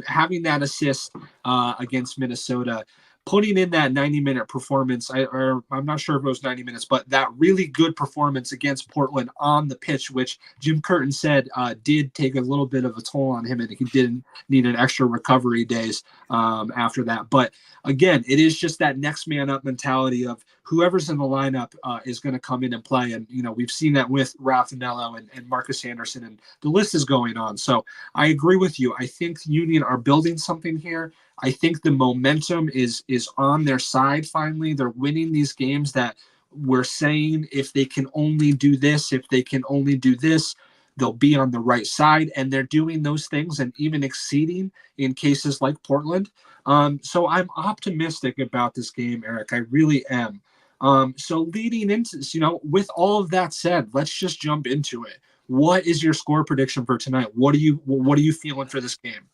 having that assist against Minnesota, putting in that 90-minute performance, I'm not sure if it was 90 minutes, but that really good performance against Portland on the pitch, which Jim Curtin said did take a little bit of a toll on him, and he didn't need an extra recovery days after that. But again, it is just that next man up mentality of whoever's in the lineup is going to come in and play. And, we've seen that with Raffanello and Marcus Anderson, and the list is going on. So I agree with you. I think Union are building something here. I think the momentum is on their side finally. They're winning these games that we're saying if they can only do this, if they can only do this, they'll be on the right side. And they're doing those things and even exceeding in cases like Portland. So I'm optimistic about this game, Eric. I really am. So leading into this, with all of that said, let's just jump into it. What is your score prediction for tonight? What are you feeling for this game?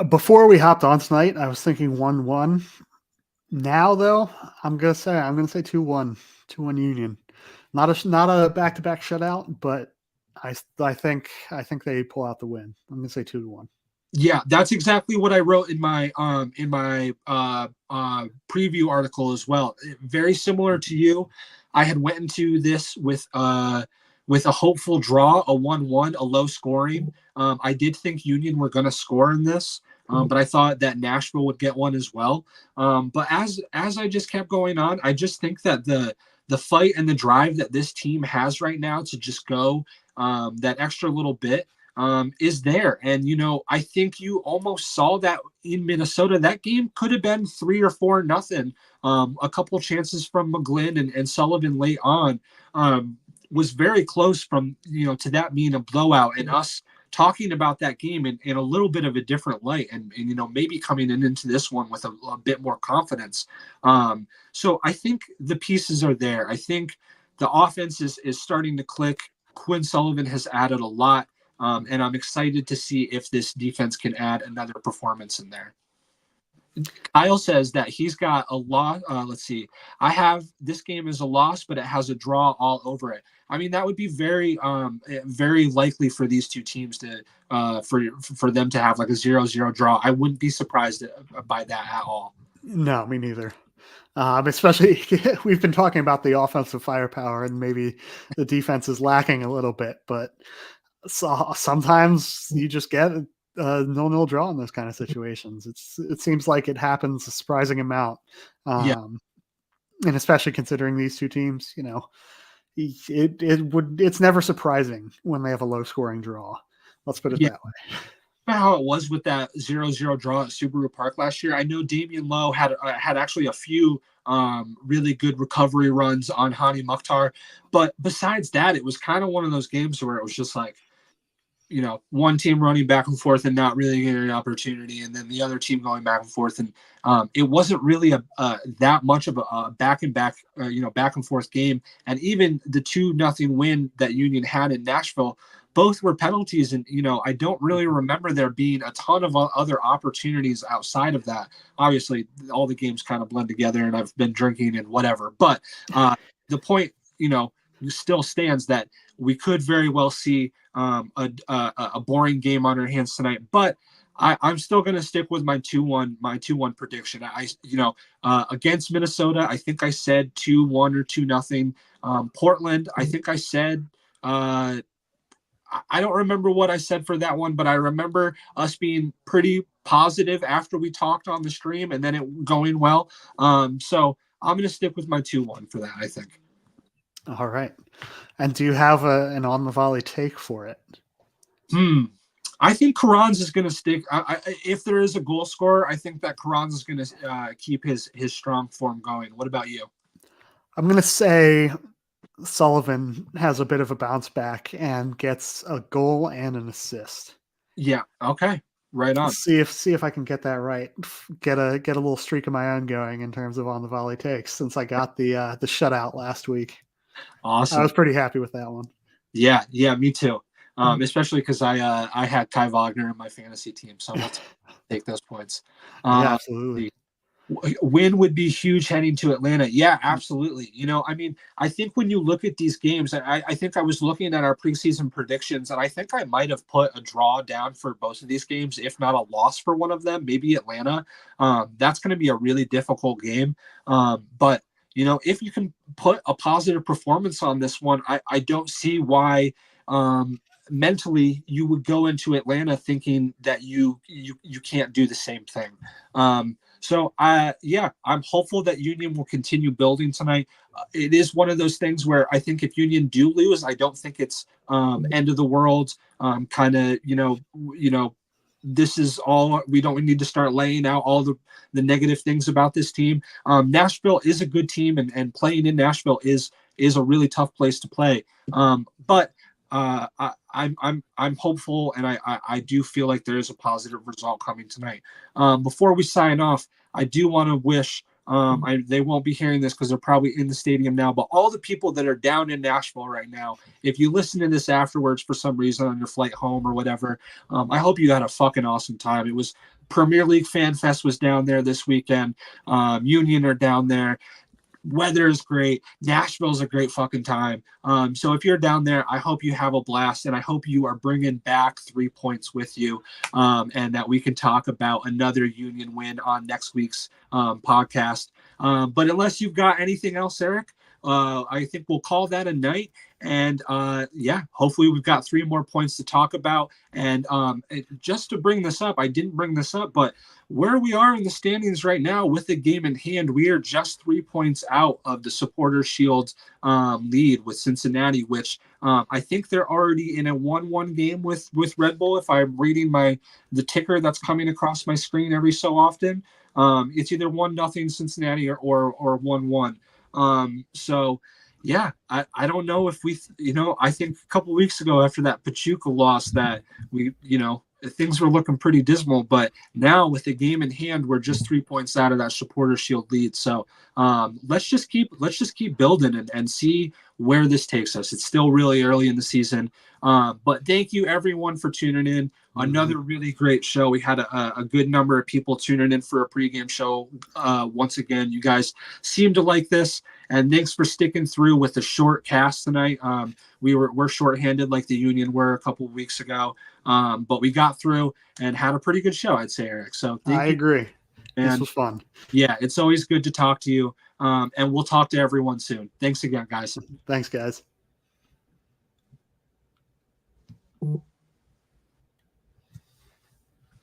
Before we hopped on tonight, I was thinking 1-1. Now, though, I'm gonna say 2-1, 2-1 Union. Not a back-to-back shutout, but I think they pull out the win. I'm gonna say 2-1. Yeah, that's exactly what I wrote in my preview article as well. Very similar to you. I had went into this with a hopeful draw, a 1-1, a low scoring. I did think Union were going to score in this, but I thought that Nashville would get one as well. But as I just kept going on, I just think that the fight and the drive that this team has right now to just go that extra little bit is there. And, I think you almost saw that in Minnesota. That game could have been 3 or 4-0. A couple chances from McGlynn and Sullivan late on was very close from, to that being a blowout, and us talking about that game in a little bit of a different light, and maybe coming into this one with a bit more confidence. So I think the pieces are there. I think the offense is starting to click. Quinn Sullivan has added a lot. And I'm excited to see if this defense can add another performance in there. Kyle says that he's got a loss. Let's see. I have this game as a loss, but it has a draw all over it. I mean, that would be very, very likely for these two teams to, for them to have like a 0-0 draw. I wouldn't be surprised by that at all. No, me neither. Especially we've been talking about the offensive firepower, and maybe the defense is lacking a little bit, but so sometimes you just get a 0-0 draw in those kind of situations. It seems like it happens a surprising amount. Yeah. And especially considering these two teams, it's never surprising when they have a low scoring draw. Let's put it that way. how it was with that 0-0 draw at Subaru Park last year. I know Damian Lowe had actually a few really good recovery runs on Hani Mukhtar, but besides that, it was kind of one of those games where it was just like, one team running back and forth and not really getting an opportunity, and then the other team going back and forth, and it wasn't really that much of a back and back and forth game. And even the 2-0 win that Union had in Nashville, both were penalties, and I don't really remember there being a ton of other opportunities outside of that. Obviously, all the games kind of blend together, and I've been drinking and whatever. But the point, still stands that we could very well see a boring game on our hands tonight. But I'm still going to stick with my 2-1 prediction. Against Minnesota, I think I said 2-1 or 2-0. Portland, I think I said. I don't remember what I said for that one, but I remember us being pretty positive after we talked on the stream, and then it going well. So I'm going to stick with my 2-1 for that, I think. All right. And do you have an on the volley take for it? I think Karans is going to stick. If there is a goal scorer, I think that Karans is going to keep his strong form going. What about you? I'm going to say Sullivan has a bit of a bounce back and gets a goal and an assist. Yeah. Okay. Right on. See if I can get that right. Get a little streak of my own going in terms of on the volley takes, since I got the shutout last week. Awesome. I was pretty happy with that one. Yeah, me too. Especially because I had Kai Wagner in my fantasy team, so let's take those points. Yeah, absolutely. Win would be huge heading to Atlanta. Yeah, absolutely. I think when you look at these games, I think I was looking at our preseason predictions, and I think I might have put a draw down for both of these games, if not a loss for one of them, maybe Atlanta. That's going to be a really difficult game. But if you can put a positive performance on this one, I don't see why mentally you would go into Atlanta thinking that you can't do the same thing. So I'm hopeful that Union will continue building tonight. It is one of those things where I think if Union do lose, I don't think it's end of the world. This is all. We don't need to start laying out all the negative things about this team. Nashville is a good team, and playing in Nashville is a really tough place to play. But I'm hopeful, and I do feel like there is a positive result coming tonight. Before we sign off, I do want to wish. They won't be hearing this because they're probably in the stadium now, but all the people that are down in Nashville right now, if you listen to this afterwards for some reason on your flight home or whatever, I hope you had a fucking awesome time. It was Premier League Fan Fest was down there this weekend. Union are down there. Weather is great. Nashville's a great fucking time. So if you're down there, I hope you have a blast, and I hope you are bringing back 3 points with you, and that we can talk about another Union win on next week's podcast. But unless you've got anything else, Eric, I think we'll call that a night. And hopefully we've got 3 more points to talk about. And just to bring this up, I didn't bring this up, but where we are in the standings right now with the game in hand, we are just 3 points out of the Supporters Shield lead with Cincinnati, which I think they're already in a 1-1 game with Red Bull. If I'm reading the ticker that's coming across my screen every so often, it's either 1-0 Cincinnati or 1-1. So yeah, I don't know if I think a couple of weeks ago after that Pachuca loss that we, things were looking pretty dismal, but now with the game in hand, we're just 3 points out of that Supporter Shield lead. So let's just keep building and see where this takes us. It's still really early in the season. But thank you everyone for tuning in. Another really great show. We had a good number of people tuning in for a pregame show. Once again, you guys seem to like this, and thanks for sticking through with the short cast tonight. We're shorthanded like the Union were a couple of weeks ago, but we got through and had a pretty good show, I'd say, Eric. So thank you. I agree. And this was fun. Yeah, it's always good to talk to you, and we'll talk to everyone soon. Thanks again, guys. Thanks, guys.